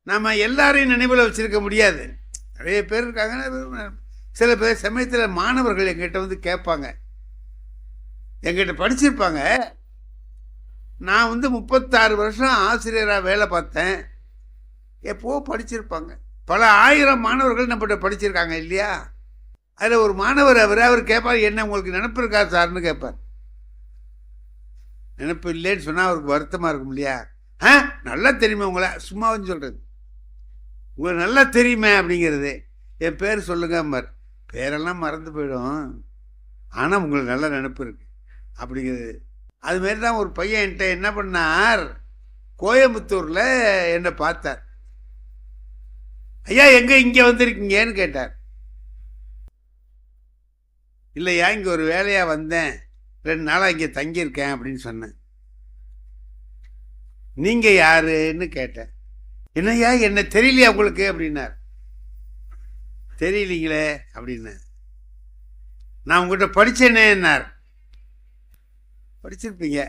நம்ம எல்லாரையும் நினைவில் வச்சிருக்க முடியாது. நிறைய பேர் இருக்காங்க. சில பேர் சமயத்தில் மாணவர்கள் எங்கிட்ட வந்து கேட்பாங்க, எங்கிட்ட படிச்சிருப்பாங்க. நான் வந்து 36 வருஷம் ஆசிரியராக வேலை பார்த்தேன். எப்போ படிச்சிருப்பாங்க. பல ஆயிரம் மாணவர்கள் நம்மகிட்ட படிச்சிருக்காங்க இல்லையா? அதில் ஒரு மாணவர் அவர் கேட்பார், என்ன உங்களுக்கு நினப்பு இருக்கா சார்னு கேட்பார். நினப்பு இல்லைன்னு சொன்னால் அவருக்கு வருத்தமாக இருக்கும் இல்லையா? நல்லா தெரியுமே உங்களை, சும்மா வந்து சொல்கிறது, உங்களுக்கு நல்லா தெரியுமே அப்படிங்கிறது. என் பேர் சொல்லுங்க, பேரெல்லாம் மறந்து போயிடும், ஆனால் உங்களுக்கு நல்ல நினப்பு இருக்கு அப்படிங்கிறது. அதுமாரி தான் ஒரு பையன் என்கிட்ட என்ன பண்ணார், கோயம்புத்தூரில் என்னை பார்த்தார். ஐயா எங்கே இங்கே வந்திருக்கீங்கன்னு கேட்டார். இல்லையா, இங்கே ஒரு வேலையாக வந்தேன், 2 நாளாக இங்கே தங்கியிருக்கேன் அப்படின்னு சொன்னேன். நீங்கள் யாருன்னு கேட்டேன். என்னையா என்ன தெரியலையா உங்களுக்கு அப்படின்னார். தெரியலீங்களே அப்படின்னு. நான் உங்கள்கிட்ட படித்தேனேன்னார். படிச்சிருப்பீங்க,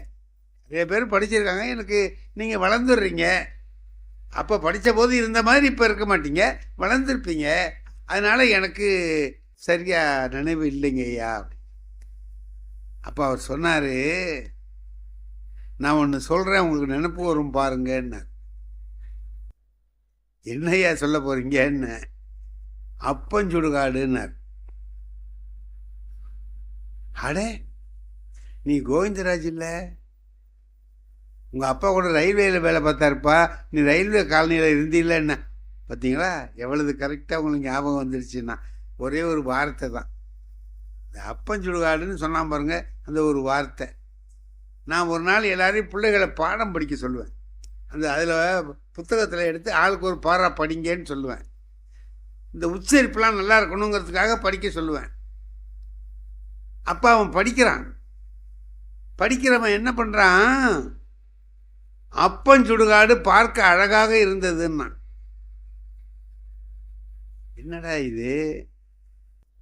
நிறைய பேர் படிச்சிருக்காங்க. எனக்கு நீங்கள் வளர்ந்துடுறீங்க. அப்போ படித்த போது இருந்த மாதிரி இப்போ இருக்க மாட்டீங்க, வளர்ந்துருப்பீங்க. அதனால் எனக்கு சரியாக நினைவு இல்லைங்க ஐயா. அப்போ அவர் சொன்னார், நான் ஒன்று சொல்கிறேன், உங்களுக்கு நினைப்பு வரும் பாருங்கன்னார். என்னையா சொல்ல போகிறீங்கன்னு. அப்பஞ்சுடுகாடுன்னார். அடே, நீ கோவிந்தராஜ் இல்லை? உங்கள் அப்பா கூட ரயில்வேயில் வேலை பார்த்தாருப்பா, நீ ரயில்வே காலனியில் இருந்தீங்கள என்ன? பார்த்தீங்களா எவ்வளவு கரெக்டாக உங்களுக்கு ஞாபகம் வந்துருச்சுன்னா. ஒரே ஒரு வார்த்தை தான், இந்த அப்பஞ்சுடுகாடுன்னு சொன்னான் பாருங்க, அந்த ஒரு வார்த்தை. நான் ஒரு நாள் எல்லாரையும் பிள்ளைகளை பாடம் படிக்க சொல்லுவேன். அதில் புத்தகத்தில் எடுத்து ஆளுக்கு ஒரு பாரா படிங்கன்னு சொல்லுவேன். இந்த உச்சரிப்புலாம் நல்லா இருக்கணுங்கிறதுக்காக படிக்க சொல்லுவேன். அப்போ அவன் படிக்கிறான். படிக்கிறவன் என்ன பண்ணுறான், அப்பஞ்சுடுகாடு பார்க்க அழகாக இருந்ததுன்னா. என்னடா இது,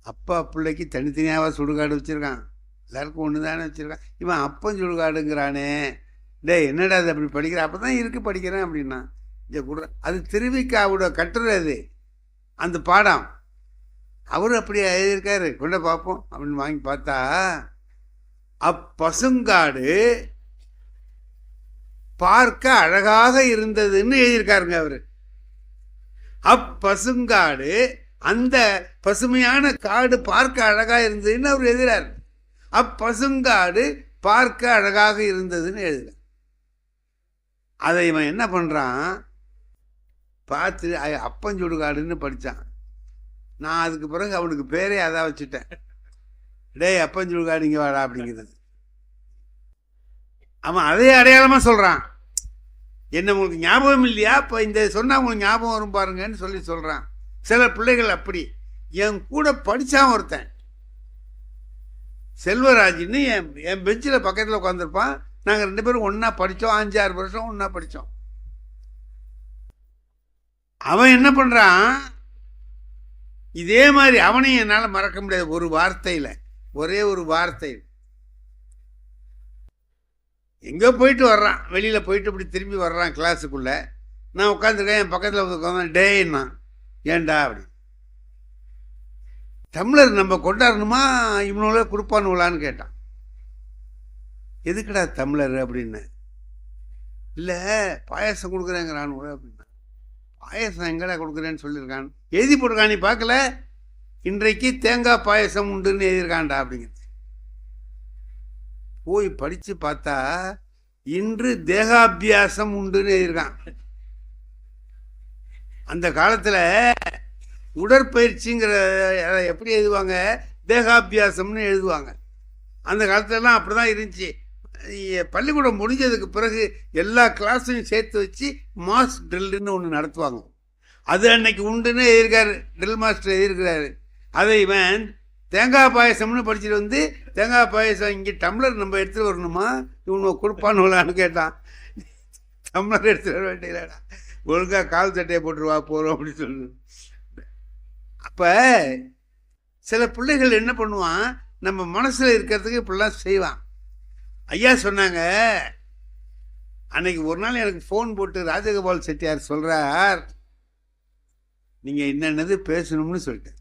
அப்பா பிள்ளைக்கு தனித்தனியாக சுடுகாடு வச்சுருக்கான், எல்லாருக்கும் ஒன்று தானே வச்சுருக்கான், இவன் அப்பஞ்சுடுகாடுங்கிறானே. டே என்னடா அது அப்படி படிக்கிற? அப்போ தான் இருக்குது படிக்கிறேன் அப்படின்னா. இங்கே கூட அது திருவிக்காவோட கட்டுரை, அது அந்த பாடம். அவர் அப்படியே எழுதியிருக்காரு, கொண்ட பார்ப்போம் அப்படின்னு வாங்கி பார்த்தா, அப்பசுங்காடு பார்க்க அழகாக இருந்ததுன்னு எழுதியிருக்காருங்க அவர். அப்பசுங்காடு, அந்த பசுமையான காடு பார்க்க அழகாக இருந்ததுன்னு அவர் எழுதுறார். அப்பசுங்காடு பார்க்க அழகாக இருந்ததுன்னு எழுதுறார். அதை இவன் என்ன பண்ணுறான், பார்த்து அப்பஞ்சுடுகாடுன்னு படித்தான். நான் அதுக்கு பிறகு அவனுக்கு பேரே அதான் வச்சுட்டேன், டே அப்பஞ்சுடுகாடு இங்கே வாடா அப்படிங்கிறது. அவன் அதே அடையாளமாக சொல்கிறான், என்ன உங்களுக்கு ஞாபகம் இல்லையா, இப்போ இந்த சொன்னால் உங்களுக்கு ஞாபகம் வரும் பாருங்கன்னு சொல்லி சொல்கிறான். சில பிள்ளைகள் அப்படி. என் கூட படித்தான் ஒருத்தன், செல்வராஜின்னு, என் பெஞ்சில் பக்கத்தில் உட்காந்துருப்பான். நாங்கள் 2 பேரும் ஒன்றா படித்தோம், 5-6 வருஷம் ஒன்றா படித்தோம். அவன் என்ன பண்ணுறான், இதே மாதிரி அவனையும் என்னால் மறக்க முடியாது. ஒரு வார்த்தையில், ஒரே ஒரு வார்த்தை. எங்கேயோ போயிட்டு வர்றான், வெளியில் போயிட்டு இப்படி திரும்பி வர்றான் கிளாஸுக்குள்ளே. நான் உட்காந்துருக்கேன், என் பக்கத்தில் உட்காந்து டேன்னா ஏண்டா அப்படி, டம்ளர் நம்ம கொண்டாடணுமா இவனோட கொடுப்பானுங்களான்னு கேட்டான். எதுக்குடா டம்ளர் அப்படின்னு. இல்லை பாயசம் கொடுக்குறேங்கிறான் அப்படின்னா. பாயசம் எங்கடா கொடுக்குறேன்னு சொல்லியிருக்கான், எழுதி போட்டிருக்கான், நீ பார்க்கல, இன்றைக்கு தேங்காய் பாயசம் உண்டுன்னு எழுதியிருக்கான்டா அப்படிங்கிறது. போய் படித்து பார்த்தா இன்று தேகாபியாசம் உண்டுன்னு எழுதியிருக்கான். அந்த காலத்தில் உடற்பயிற்சிங்கிற எப்படி எழுதுவாங்க, தேகாபியாசம்னு எழுதுவாங்க. அந்த காலத்துலலாம் அப்படி தான் இருந்துச்சு. பள்ளிக்கூடம் முடிஞ்சதுக்கு பிறகு எல்லா கிளாஸையும் சேர்த்து வச்சு மாஸ் ட்ரில்லுன்னு ஒன்று நடத்துவாங்க. அது அன்னைக்கு உண்டுன்னு எழுதியிருக்காரு, ட்ரில் மாஸ்டர் எழுதியிருக்கிறாரு. அதை இவன் தேங்காய் பாயசம்னு படிச்சுட்டு வந்து, தேங்காய் பாயசம் இங்கே டம்ளர் நம்ம எடுத்துகிட்டு வரணுமா, இவனு கொடுப்பானுங்களான்னு கேட்டான். டம்ளர் எடுத்துகிட்டு வர வேண்டியதாடா, ஒழுங்காக கால் சட்டையை போட்டுருவா போகிறோம் அப்படின்னு சொல்லு. அப்போ சில பிள்ளைகள் என்ன பண்ணுவான், நம்ம மனசில் இருக்கிறதுக்கு இப்படிலாம் செய்வான். ஐயா சொன்னாங்க, அன்னைக்கு ஒரு நாள் எனக்கு ஃபோன் போட்டு ராஜகோபால் செட்டியார் சொல்கிறார், நீங்கள் என்னென்னது பேசணும்னு சொல்லிட்டு.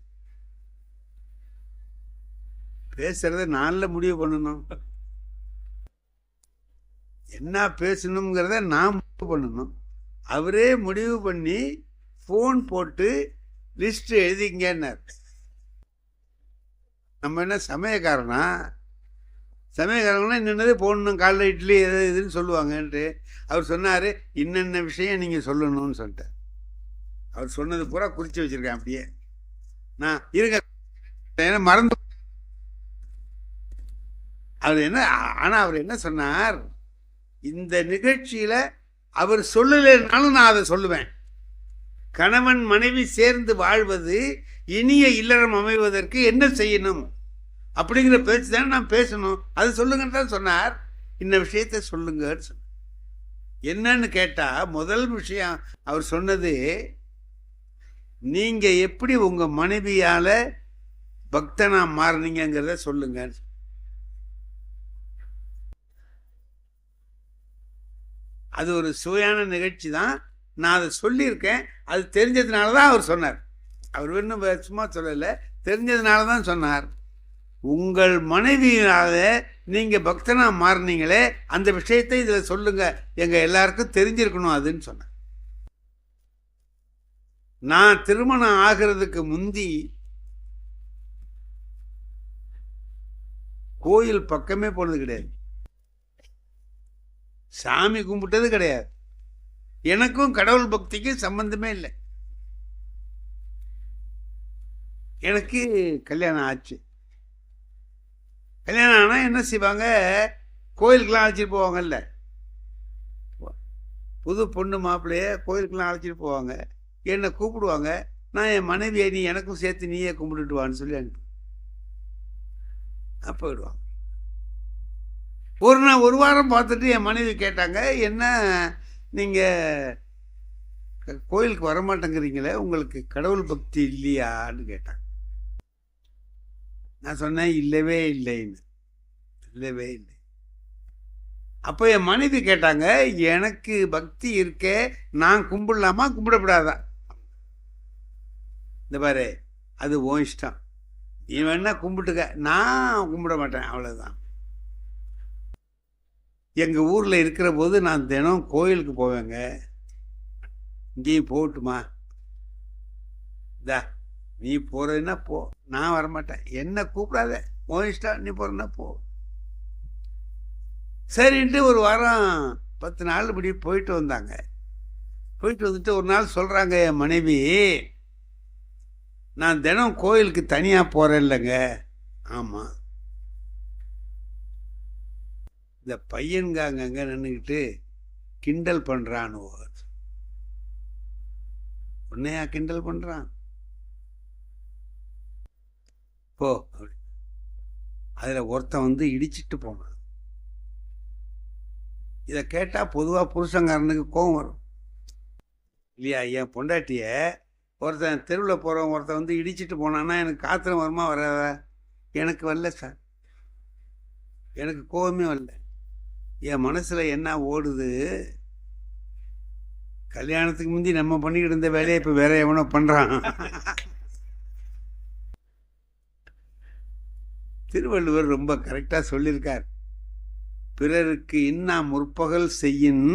பேசுறத நாளில் முடிவு பண்ணணும், என்ன பேசணுங்கிறத நான் முடிவு பண்ணணும். அவரே முடிவு பண்ணி ஃபோன் போட்டு லிஸ்ட் எழுதிங்கன்னார். நம்ம என்ன சமயக்காரனா? சமயக்காரங்கன்னா என்னென்னது போடணும், காலைல இட்லி எது இதுன்னு சொல்லுவாங்கன்ட்டு அவர் சொன்னார், இன்னென்ன விஷயம் நீங்கள் சொல்லணும்னு சொல்லிட்டார். அவர் சொன்னது பூரா குறித்து வச்சுருக்கேன் அப்படியே. நான் இருங்க, ஏன்னா மறந்து அவர் என்ன. ஆனால் அவர் என்ன சொன்னார், இந்த நிகழ்ச்சியில் அவர் சொல்லலைனாலும் நான் அதை சொல்லுவேன். கணவன் மனைவி சேர்ந்து வாழ்வது, இனிய இல்லறம் அமைவதற்கு என்ன செய்யணும் அப்படிங்கிற பேச்சு தானே நான் பேசணும், அது சொல்லுங்கன்னு தான் சொன்னார். இந்த விஷயத்தை சொல்லுங்கன்னு சொன்னார். என்னன்னு கேட்டால், முதல் விஷயம் அவர் சொன்னது, நீங்கள் எப்படி உங்கள் மனைவியால் பக்தனா மாறினீங்கிறத சொல்லுங்க. அது ஒரு சுவையான நிகழ்ச்சி தான், நான் அதை சொல்லியிருக்கேன். அது தெரிஞ்சதுனால தான் அவர் சொன்னார். அவர் இன்னும் சும்மா சொல்லலை, தெரிஞ்சதுனால தான் சொன்னார். உங்கள் மனைவியினால நீங்கள் பக்தனாக மாறினீங்களே, அந்த விஷயத்தை இதில் சொல்லுங்கள், எங்கள் எல்லாருக்கும் தெரிஞ்சிருக்கணும் அதுன்னு சொன்னார். நான் திருமணம் ஆகிறதுக்கு முந்தி கோயில் பக்கமே போனது கிடையாது, சாமி கும்பிட்டது கிடையாது, எனக்கும் கடவுள் பக்திக்கும் சம்பந்தமே இல்லை. எனக்கு கல்யாணம் ஆச்சு. கல்யாணம் ஆனால் என்ன செய்வாங்க, கோயிலுக்கெல்லாம் அழைச்சிட்டு போவாங்கல்ல, புது பொண்ணு மாப்பிள்ளைய கோயிலுக்கெல்லாம் அழைச்சிட்டு போவாங்க, என்னை கூப்பிடுவாங்க. நான் என் மனைவியை, நீ எனக்கும் சேர்த்து நீயே கும்பிட்டுட்டு வான்னு சொல்லி அனுப்பி அப்போ விடுவாங்க. ஒரு வாரம் பார்த்துட்டு என் மனைவி கேட்டாங்க, என்ன நீங்கள் கோயிலுக்கு வரமாட்டேங்கிறீங்களே, உங்களுக்கு கடவுள் பக்தி இல்லையான்னு கேட்டாங்க. நான் சொன்னேன், இல்லவே இல்லைன்னு, இல்லவே இல்லை. அப்போ என் மனைவி கேட்டாங்க, எனக்கு பக்தி இருக்கே, நான் கும்பிடலாமா கும்பிடக்கூடாதா? இந்த பாரு, அது உன் இஷ்டம், நீ வேணா கும்பிட்டுக்க, நான் கும்பிட மாட்டேன், அவ்வளோதான். எங்கள் ஊரில் இருக்கிற போது நான் தினம் கோயிலுக்கு போவேங்க, இங்கேயும் போகட்டுமா? இதா நீ போகிறதுன்னா போ, நான் வரமாட்டேன், என்ன கூப்பிடாத, உன் இஷ்டம், நீ போகிறன்னா போ. சரின்ட்டு ஒரு வாரம் 10 நாள் இப்படி போயிட்டு வந்தாங்க. போயிட்டு வந்துட்டு ஒரு நாள் சொல்கிறாங்க என் மனைவி, நான் தினம் கோயிலுக்கு தனியாக போகிறேன் இல்லைங்க. ஆமாம், இந்த பையனுங்க அங்கங்கே நின்றுக்கிட்டு கிண்டல் பண்ணுறான்னு. உன்னையா கிண்டல் பண்ணுறான், போ. அதில் ஒருத்தன் வந்து இடிச்சிட்டு போனான். இதை கேட்டால் பொதுவாக புருஷங்காரனுக்கு கோபம் வரும் இல்லையா? என் பொண்டாட்டிய ஒருத்தன் தெருவில் போகிறவன் ஒருத்தன் வந்து இடிச்சிட்டு போனான்னா எனக்கு ஆத்திரம் வருமா வராத? எனக்கு வரல சார், எனக்கு கோபமே வரல. என் மனசில் என்ன ஓடுது, கல்யாணத்துக்கு முந்தி நம்ம பண்ணிக்கிட்டு இருந்த வேலையை இப்போ வேற எவனோ பண்ணுறான். திருவள்ளுவர் ரொம்ப கரெக்டாக சொல்லியிருக்கார், பிறருக்கு இன்னா முற்பகல் செய்யின்,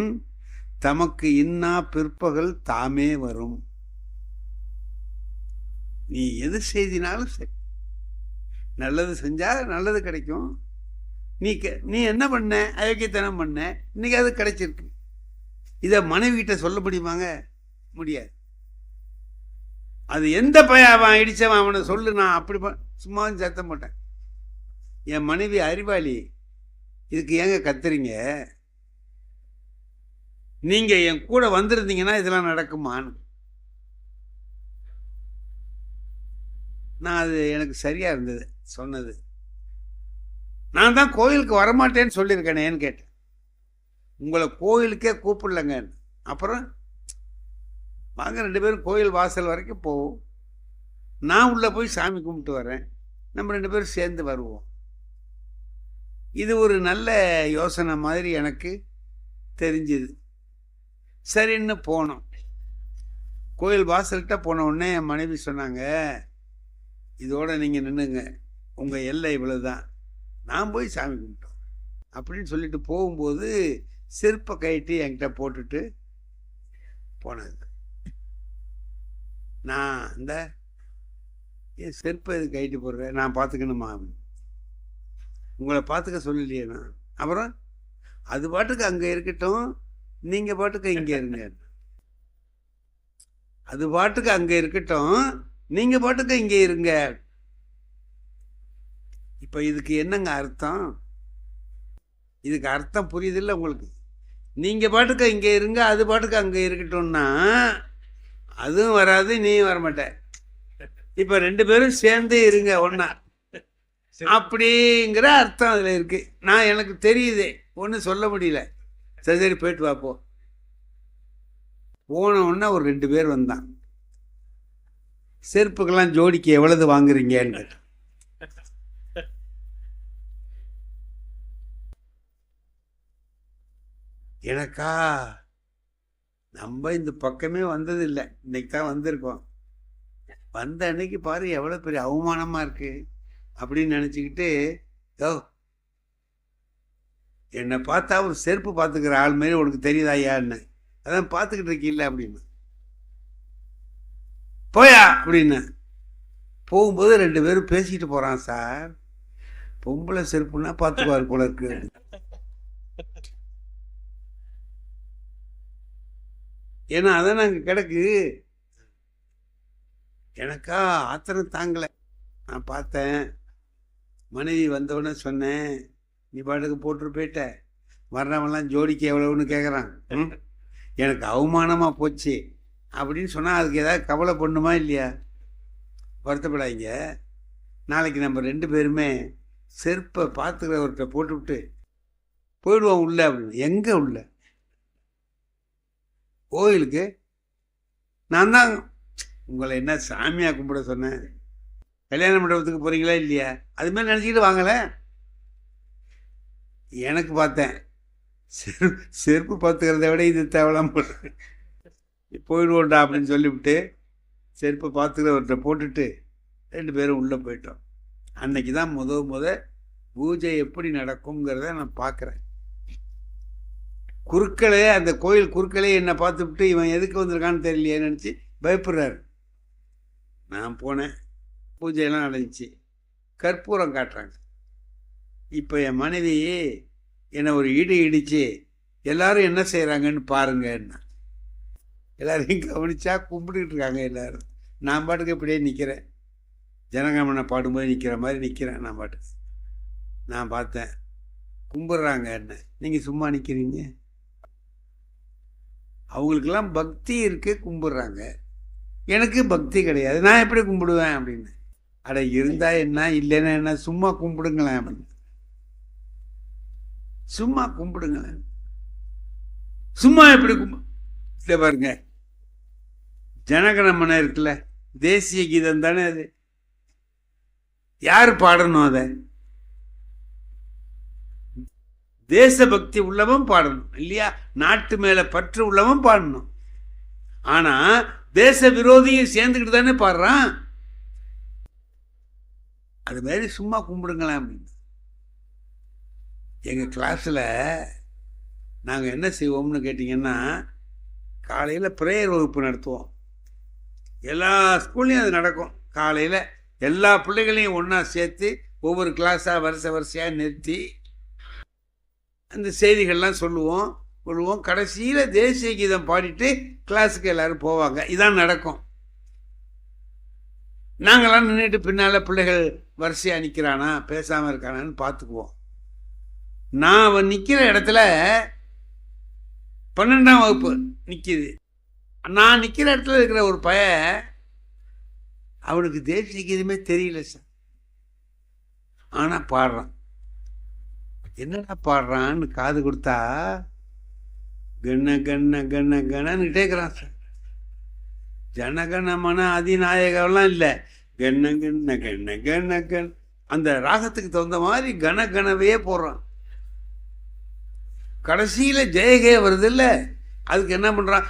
தமக்கு இன்னா பிற்பகல் தாமே வரும். நீ எது செய்தினாலும் சரி, நல்லது செஞ்சால் நல்லது கிடைக்கும். நீ என்ன பண்ண, அயோக்கியத்தனம் பண்ண, இன்னைக்கு அது கிடைச்சிருக்கு. இதை மனைவிகிட்ட சொல்ல முடியுமாங்க? முடியாது. அது எந்த பையன் அவன் இடிச்சவன் அவனை சொல்லு, நான் அப்படி சும்மாவும் சத்தம் போட்டேன். என் மனைவி அறிவாளி, இதுக்கு ஏங்க கத்துறீங்க, நீங்க என் கூட வந்திருந்தீங்கன்னா இதெல்லாம் நடக்குமான்னு. நான் அது எனக்கு சரியா இருந்தது சொன்னது. நான் தான் கோயிலுக்கு வரமாட்டேன்னு சொல்லியிருக்கேனேன்னு கேட்டேன். உங்களை கோயிலுக்கே கூப்பிடலங்க. அப்புறம் வாங்க 2 பேரும் கோயில் வாசல் வரைக்கும் போவோம், நான் உள்ளே போய் சாமி கும்பிட்டு வரேன், நம்ம 2 பேரும் சேர்ந்து வருவோம். இது ஒரு நல்ல யோசனை மாதிரி எனக்கு தெரிஞ்சுது. சரின்னு போனோம். கோயில் வாசல்கிட்ட போன உடனே என் மனைவி சொன்னாங்க, இதோட நீங்கள் நின்றுங்க, உங்கள் எல்லை இவ்வளோதான், நான் போய் சாமி கும்பிட்டோம் அப்படின்னு சொல்லிட்டு போகும்போது செருப்பை கழட்டி என்கிட்ட போட்டுட்டு போனது. நான் இந்த என் செருப்பை இது கழட்டி போடுறேன், நான் பார்த்துக்கணுமா? உங்களை பார்த்துக்க சொல்லலையே நான். அப்புறம் அது பாட்டுக்கு அங்கே இருக்கட்டும், நீங்கள் பாட்டுக்கு இங்கே இருங்க. அது பாட்டுக்கு அங்கே இருக்கட்டும், நீங்கள் பாட்டுக்கு இங்கே இருங்க. இப்போ இதுக்கு என்னங்க அர்த்தம்? இதுக்கு அர்த்தம் புரியுதில்ல உங்களுக்கு? நீங்கள் பாட்டுக்கு இங்கே இருங்க, அது பாட்டுக்கு அங்கே இருக்கட்டும்னா அதுவும் வராது, நீயும் வரமாட்டேன். இப்போ 2 பேரும் சேர்ந்து இருங்க ஒன்றா அப்படிங்கிற அர்த்தம் அதில் இருக்குது. நான் எனக்கு தெரியுது, ஒன்றும் சொல்ல முடியல. சரி சரி போயிட்டு வாப்போ. போன உடனே ஒரு 2 பேர் வந்தான். செருப்புக்கெல்லாம் ஜோடிக்கு எவ்வளவு வாங்குறீங்கன்னு. எனக்கா நம்ம இந்த பக்கமே வந்ததில்லை, இன்னைக்கு தான் வந்திருக்கோம். வந்த அன்னைக்கு பாரு எவ்வளோ பெரிய அவமானமாக இருக்கு அப்படின்னு நினச்சிக்கிட்டு, யோ என்னை பார்த்தா ஒரு செருப்பு பார்த்துக்கிற ஆள் மாரி உனக்கு தெரியுதா ஐயான்னு, அதான் பார்த்துக்கிட்டு இருக்கீல்ல அப்படின்னு. போயா அப்படின்னு போகும்போது 2 பேரும் பேசிக்கிட்டு போகிறான். சார் பொம்பளை செருப்புன்னா பார்த்துக்குவார் போல இருக்கு. ஏன்னா அதான் நாங்கள் கிடக்கு. எனக்கா ஆத்திரம் தாங்கலை. நான் பார்த்தேன், மனைவி வந்தவுடனே சொன்னேன், நீ பாட்டுக்கு போட்டு போயிட்ட, வர்றவன்லாம் ஜோடிக்கு எவ்வளவுன்னு கேட்குறான், எனக்கு அவமானமாக போச்சு அப்படின்னு சொன்னால் அதுக்கு ஏதாவது கவலை பண்ணுமா இல்லையா? வருத்தப்படாதீங்க. நாளைக்கு நம்ம 2 பேருமே செருப்பை பார்த்துக்கிறவர்கிட்ட போட்டுவிட்டு போயிடுவோம் உள்ள அப்படின்னு. எங்கே உள்ள? கோயிலுக்கு. நான் தான் உங்களை என்ன சாமியாக கும்பிட சொன்னேன்? கல்யாண மண்டபத்துக்கு போகிறீங்களா இல்லையா? அதுமாதிரி நினச்சிக்கிட்டு வாங்கலை. எனக்கு பார்த்தேன் செருப்பு பார்த்துக்கிறத விட இது தேவலாம் போயிடுவோண்டா அப்படின்னு சொல்லிவிட்டு செருப்பை பார்த்துக்கிறவர்கிட்ட போட்டுட்டு 2 பேரும் உள்ளே போயிட்டோம். அன்னைக்கு தான் முத பூஜை எப்படி நடக்குங்கிறத நான் பார்க்குறேன். குருக்களே, அந்த கோயில் குருக்களே என்னை பார்த்துவிட்டு இவன் எதுக்கு வந்திருக்கான்னு தெரியலையே நினச்சி பயப்படுறாரு. நான் போனேன், பூஜையெல்லாம் நடந்துச்சு, கற்பூரம் காட்டுறாங்க. இப்போ என் மனைவி என்னை ஒரு இடித்து எல்லாரும் என்ன செய்கிறாங்கன்னு பாருங்கன்னா, எல்லாரையும் கவனிச்சா கும்பிட்டுக்கிட்டு இருக்காங்க எல்லோரும். நான் பாட்டுக்கு இப்படியே நிற்கிறேன், ஜனகமனை பாடும்போது நிற்கிற மாதிரி நிற்கிறேன். நான் பாட்டுக்கு நான் பார்த்தேன், கும்பிட்றாங்க என்ன, நீங்கள் சும்மா நிற்கிறீங்க. அவங்களுக்கெல்லாம் பக்தி இருக்குது, கும்பிட்றாங்க. எனக்கு பக்தி கிடையாது, நான் எப்படி கும்பிடுவேன் அப்படின்னு. அட இருந்தால் என்ன, இல்லைன்னா என்ன, சும்மா கும்பிடுங்களேன் அப்படின்னு. சும்மா கும்பிடுங்களேன். சும்மா எப்படி இதை பாருங்க, ஜனகணமன இருக்குல்ல, தேசிய கீதம் தானே அது. யார் பாடணும்? அதை தேசபக்தி உள்ளவன் பாடணும் இல்லையா? நாட்டு மேல பற்று உள்ளவன் பாடணும். ஆனா தேச விரோதியும் சேர்ந்துக்கிட்டு தானே பாடுறான். அது மாதிரி சும்மா கும்பிடுங்களேன் அப்படின்னு. எங்கள் கிளாஸில் நாங்கள் என்ன செய்வோம்னு கேட்டிங்கன்னா, காலையில் ப்ரேயர் வகுப்பு நடத்துவோம். எல்லா ஸ்கூல்லையும் அது நடக்கும். காலையில் எல்லா பிள்ளைகளையும் ஒன்றா சேர்த்து ஒவ்வொரு கிளாஸாக வரிசையாக நிறுத்தி அந்த செய்திகள்லாம் சொல்லுவோம். கடைசியில் தேசிய கீதம் பாடிட்டு கிளாஸுக்கு எல்லோரும் போவாங்க. இதான் நடக்கும். நாங்களாம் நின்றுட்டு பின்னால் பிள்ளைகள் வரிசையாக நிற்கிறானா பேசாமல் இருக்கானான்னு பார்த்துக்குவோம். நான் அவன் நிற்கிற இடத்துல 12ஆம் வகுப்பு நிற்கிது. நான் நிற்கிற இடத்துல இருக்கிற ஒரு பையன், அவனுக்கு தேசிய கீதமே தெரியல சார், ஆனால் பாடுறான். என்னடா பாடுறான்னு காது கொடுத்தா கண்ண கண்ண கண்ண கண்ணன்னு கேட்குறான் சார். ஜனகணமன அதிநாயகம்லாம் இல்லை, கண்ண கண்ண கண்ண கண்ண கண். அந்த ராகத்துக்கு தகுந்த மாதிரி கண கணவையே போடுறான். கடைசியில் ஜெயகே வருது இல்லை, அதுக்கு என்ன பண்ணுறான்,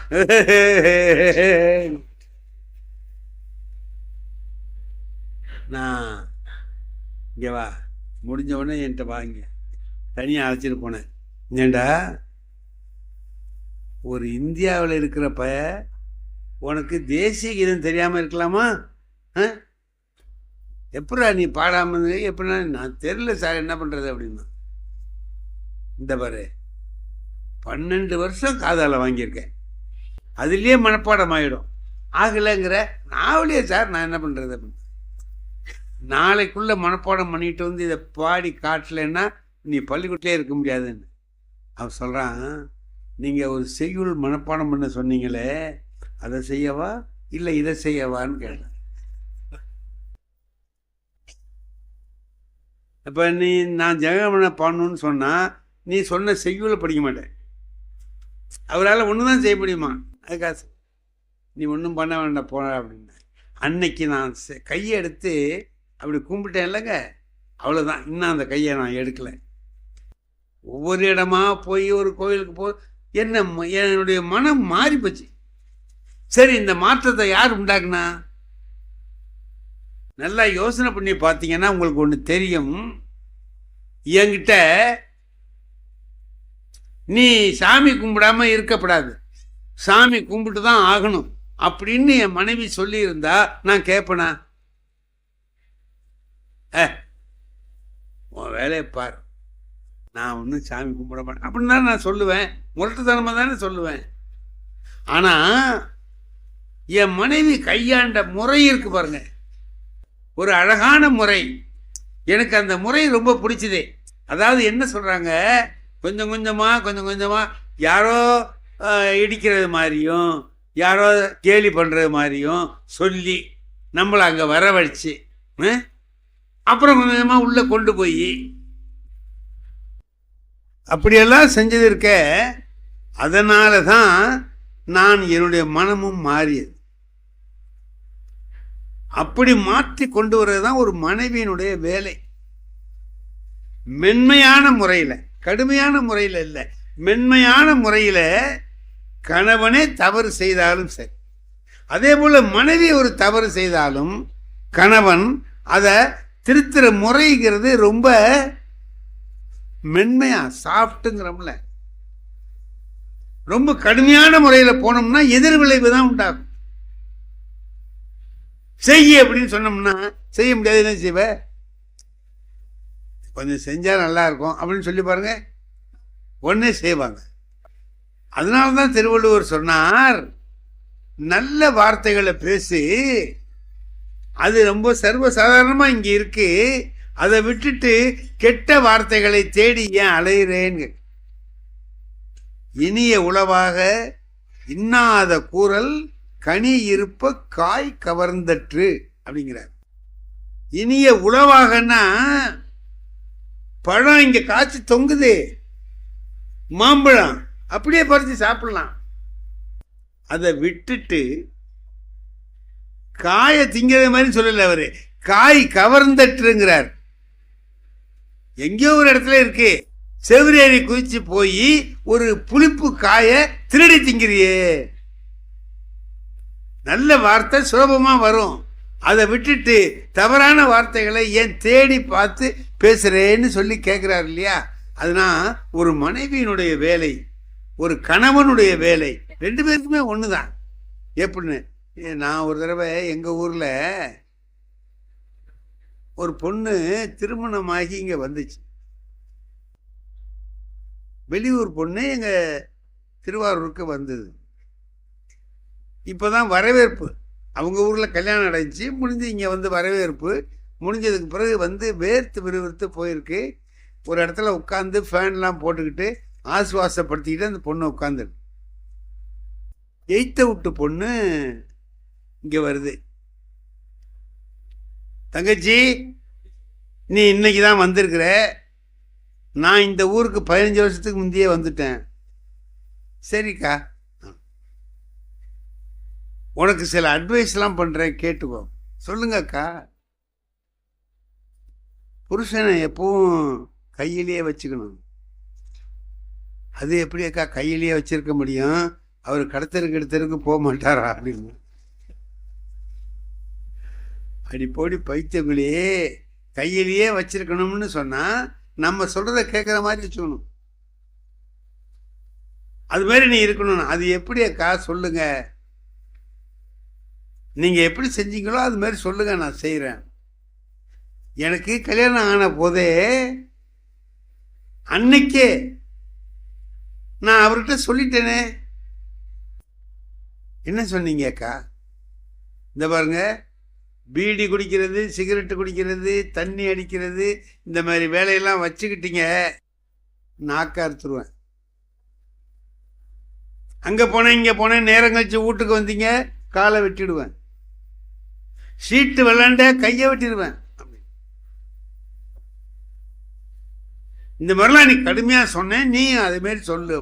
நான் இங்கே வா, முடிஞ்ச உடனே என்கிட்ட வாங்க, தனியாக அழைச்சிட்டு போனேன். ஏண்டா ஒரு இந்தியாவில் இருக்கிற உனக்கு தேசிய கீதம் தெரியாமல் இருக்கலாமா? எப்படா நீ பாடாமல் எப்படின்னா, நான் தெரியல சார் என்ன பண்ணுறது அப்படின்னா. இந்த பாரு 12 வருஷம் காதால் வாங்கியிருக்கேன், அதுலேயே மனப்பாடம் ஆகிடும். ஆகலைங்கிற நாவலையே சார் நான் என்ன பண்ணுறது அப்படின்னு. நாளைக்குள்ளே மனப்பாடம் பண்ணிட்டு வந்து இதை பாடி காட்டலைன்னா நீ பள்ளிக்கூட்டிலே இருக்க முடியாதுன்னு அவன் சொல்கிறான். நீங்கள் ஒரு செய்யுள் மனப்பாடம் பண்ண சொன்னீங்களே, அதை செய்யவா இல்லை இதை செய்யவான்னு கேட்டேன். இப்போ நான் ஜெகமனை பாடணுன்னு சொன்னால் நீ சொன்ன செய்யுளை படிக்க மாட்டேன். அவரால் ஒன்று தான் செய்ய முடியுமா, அதுக்காக நீ ஒன்றும் பண்ண வேண்டாம் போன அப்படின்னு. அன்னைக்கு நான் கையை எடுத்து அப்படி கும்பிட்டேன் இல்லைங்க, அவ்வளோதான். இன்னும் அந்த கையை நான் எடுக்கலை. ஒவ்வொரு இடமா போய் ஒரு கோயிலுக்கு என்னுடைய மனம் மாறி போச்சு. சரி, இந்த மாற்றத்தை யார் உண்டாக்குனா? நல்லா யோசனை பண்ணி பார்த்தீங்கன்னா உங்களுக்கு ஒன்று தெரியும். என்கிட்ட நீ சாமி கும்பிடாம இருக்கப்படாது, சாமி கும்பிட்டு தான் ஆகணும் அப்படின்னு என் மனைவி சொல்லியிருந்தா நான் கேட்பேனா? உன் வேலையை பார், நான் ஒன்றும் சாமி கும்பிட மாட்டேன் அப்படின்னு தான் நான் சொல்லுவேன். முரட்டுத்தனமாக தானே சொல்லுவேன். ஆனால் என் மனைவி கையாண்ட முறை இருக்கு பாருங்க, ஒரு அழகான முறை. எனக்கு அந்த முறை ரொம்ப பிடிச்சதே. அதாவது என்ன சொல்கிறாங்க, கொஞ்சம் கொஞ்சமாக யாரோ இடிக்கிறது மாதிரியும் யாரோ கேலி பண்ணுறது மாதிரியும் சொல்லி நம்மளை அங்கே வரவழைச்சு அப்புறம் கொஞ்சம் கொஞ்சமாக உள்ளே கொண்டு போய் அப்படியெல்லாம் செஞ்சது இருக்க. அதனால தான் நான் என்னுடைய மனமும் மாறியது. அப்படி மாற்றி கொண்டு வர்றது தான் ஒரு மனைவியினுடைய வேலை. மென்மையான முறையில், கடுமையான முறையில் இல்லை, மென்மையான முறையில் கணவனே தவறு செய்தாலும் சரி, அதே போல் மனைவி ஒரு தவறு செய்தாலும் கணவன் அதை திருத்துற முறைங்கிறது ரொம்ப மென்மையா, சாஃப்ட்டுங்கிறோம்ல. ரொம்ப கடுமையான முறையில் போனோம்னா எதிர்விளைவு தான் உண்டாகும். செய்ய அப்படின்னு சொன்னோம்னா செய்ய முடியாது, என்ன செய்வ, கொஞ்சம் செஞ்சால் நல்லா இருக்கும் அப்படின்னு சொல்லி பாருங்க, ஒன்னே செய்வாங்க. அதனால தான் திருவள்ளுவர் சொன்னார், நல்ல வார்த்தைகளை பேசி, அது ரொம்ப சர்வசாதாரணமாக இங்கே இருக்கு, அதை விட்டுட்டு கெட்ட வார்த்தைகளை தேடி ஏன் அலையிறேன்னு. இனிய உளவாக இன்னாத கூறல் கனி இருப்ப காய் கவர்ந்தற்று அப்படிங்கிறார். இனிய உளவாகன்னா பழம் இங்க காய்ச்சி தொங்குது, மாம்பழம் அப்படியே பறித்து சாப்பிடலாம். அதை விட்டுட்டு காயை திங்கிறது மாதிரி சொல்லல அவரு, காய் கவர்ந்தற்றுங்கிறார். எங்கேயோ ஒரு இடத்துல இருக்கு, செவிரேறி குதிச்சு போய் ஒரு புளிப்பு காயை திருடி திங்கிறியே. நல்ல வார்த்தை சுலபமா வரும், அதை விட்டுட்டு தவறான வார்த்தைகளை ஏன் தேடி பார்த்து பேசுறேன்னு சொல்லி கேட்கிறார் இல்லையா. அதனால் ஒரு மனைவியினுடைய வேலை, ஒரு கணவனுடைய வேலை, ரெண்டு பேருக்குமே ஒண்ணுதான். எப்படின்னு, நான் ஒரு தடவை எங்க ஊர்ல ஒரு பொண்ணு திருமணமாகி இங்க வந்துச்சு. வெளியூர் பொண்ணு எங்க திருவாரூருக்கு வந்தது. இப்போதான் வரவேற்பு, அவங்க ஊர்ல கல்யாணம் நடந்துச்சு, முடிஞ்சு இங்க வந்து வரவேற்பு முடிஞ்சதுக்கு பிறகு வந்து வேர்த்து விறுவிறுத்து போயிருக்கு. ஒரு இடத்துல உட்காந்து ஃபேன்லாம் போட்டுக்கிட்டு ஆசுவாசப்படுத்திக்கிட்டு அந்த பொண்ணு உட்காந்து, எய்த்த விட்டு பொண்ணு இங்க வருது. தங்கச்சி, நீ இன்னைக்கு தான் வந்திருக்கிற, நான் இந்த ஊருக்கு 15 வருஷத்துக்கு முந்தையே வந்துட்டேன். சரிக்கா, உனக்கு சில அட்வைஸ்லாம் பண்ணுறேன், கேட்டுக்கோ. சொல்லுங்கக்கா. புருஷனை எப்பவும் கையிலேயே வச்சுக்கணும். அது எப்படி அக்கா கையிலேயே வச்சிருக்க முடியும், அவர் கடத்தருக்கு எடுத்தருக்கு போக மாட்டாரா அப்படின்னு. அடி போடி பைத்தியங்களே, கையிலேயே வச்சிருக்கணும்னு சொன்னா நம்ம சொல்றத கேட்குற மாதிரி வச்சுக்கணும். அது மாதிரி நீ இருக்கணும். அது எப்படி அக்கா சொல்லுங்க, நீங்க எப்படி செஞ்சீங்களோ அது மாதிரி சொல்லுங்க, நான் செய்கிறேன். எனக்கு கல்யாணம் ஆன போதே அன்னைக்கே நான் அவர்கிட்ட சொல்லிட்டேனே. என்ன சொன்னீங்க அக்கா? இந்த பாருங்க, பீடி குடிக்கிறது, சிகரெட்டு குடிக்கிறது, தண்ணி அடிக்கிறது, இந்த மாதிரி வேலையெல்லாம் வச்சுக்கிட்டீங்க, நாக்க அறுத்துருவேன். அங்கே போனேன் இங்கே போனேன், நேரம் கழிச்சு வீட்டுக்கு வந்தீங்க, காலை வெட்டிடுவேன். சீட்டு விளாண்ட கையை வெட்டிடுவேன். இந்த மாதிரிலாம் நீ கடுமையாக சொன்னேன், நீ அதேமாரி சொல்லு.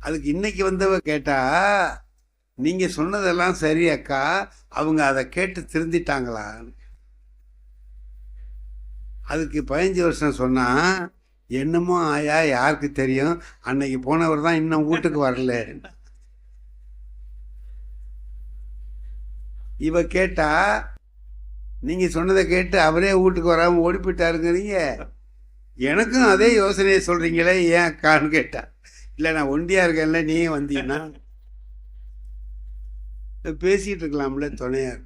அதுக்கு இன்னைக்கு வந்தவ கேட்டா, நீங்க சொன்னதெல்லாம் சரி அக்கா, அவங்க அதை கேட்டு திருந்திட்டாங்களா? அதுக்கு 15 வருஷம் சொன்னா, என்னமோ ஆயா யாருக்கு தெரியும், அன்னைக்கு போனவர் தான் இன்னும் வீட்டுக்கு வரல. இவ கேட்டா, நீங்க சொன்னதை கேட்டு அவரே வீட்டுக்கு வராம ஓடி போயிட்டாருங்கிறீங்க, எனக்கும் அதே யோசனையை சொல்றீங்களே ஏன் அக்கான்னு கேட்டா. இல்லை நான் ஒண்டியா இருக்கேன்ல, நீ வந்தீங்கன்னா பேசிட்டு இருக்கலாம்ல துணையார்.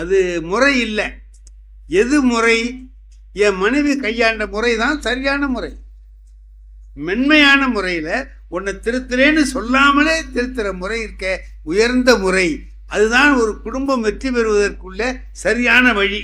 அது முறை இல்லை. எது முறை? என் மனைவி கையாண்ட முறை தான் சரியான முறை. மென்மையான முறையில் உன்னை திருத்துறேன்னு சொல்லாமலே திருத்துற முறை இருக்க, உயர்ந்த முறை. அதுதான் ஒரு குடும்பம் வெற்றி பெறுவதற்குள்ள சரியான வழி.